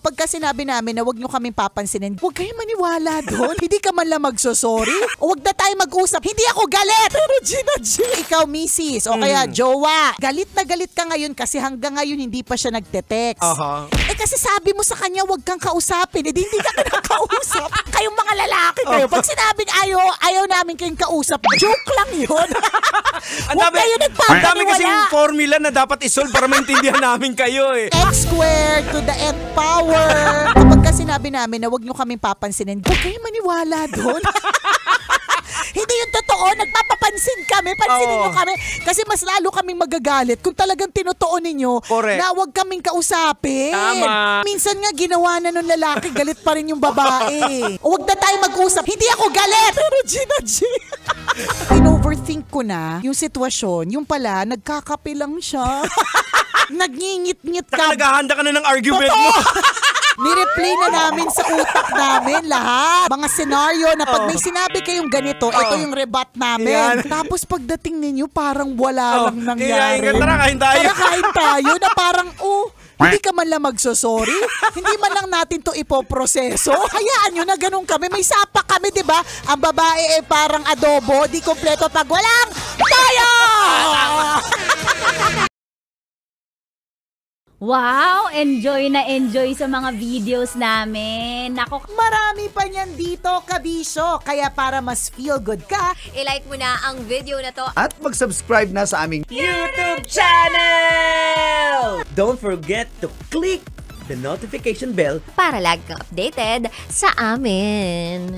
kapag ka sinabi namin na wag nyo kaming papansinin, huwag kayong maniwala doon. Hindi ka man lang magsosorry. O wag na tayo mag-usap. Hindi ako galit. Pero Gina G, ikaw misis, o kaya jowa, galit na galit ka ngayon kasi hanggang ngayon hindi pa siya nagte-text. Eh kasi sabi mo sa kanya wag kang kausapin. Eh di hindi ka kinakausap. Kayong mga lalaki kayo. Pag sinabing ayaw namin kayong kausap, joke lang yun. Huwag kayo nagpapaniwala. Ang dami kasing formula na dapat isolve para maintindihan namin kayo eh. X squared to the nth power. Kapag ka sinabi namin na wag nyo kaming papansinin, huwag kayong maniwala doon. Hindi yung totoo, nagpapapansin kami, pansinin nyo kami. Kasi mas lalo kaming magagalit kung talagang tinutuon ninyo na huwag kaming kausapin. Tama. Minsan nga ginawa na nung lalaki, galit pa rin yung babae. O wag na tayo mag-usap, hindi ako galit. Pero Gina G. In-overthink ko na yung sitwasyon, yung pala, nagkakape lang siya. Nagngingit-ngit ka. Naghahanda ka na ng argument mo. Nireplay na namin sa utak namin lahat. Mga senaryo na pag may sinabi kayong ganito, ito yung rebut namin. Yan. Tapos pagdating ninyo, parang wala lang nangyari. Tara, kain tayo. Tara, kain tayo na parang, hindi ka man lang magsosorry. Hindi man lang natin to ipoproseso. Hayaan nyo na ganun kami. May sapa kami, di ba? Ang babae parang adobo, di kompleto pag walang tayo! Wow! Enjoy na enjoy sa mga videos namin. Nako, Marami pa niyan dito, kabisyo. Kaya para mas feel good ka, I-like mo na ang video na to. At mag-subscribe na sa aming YouTube channel! Don't forget to click the notification bell Para lagi kang updated sa amin.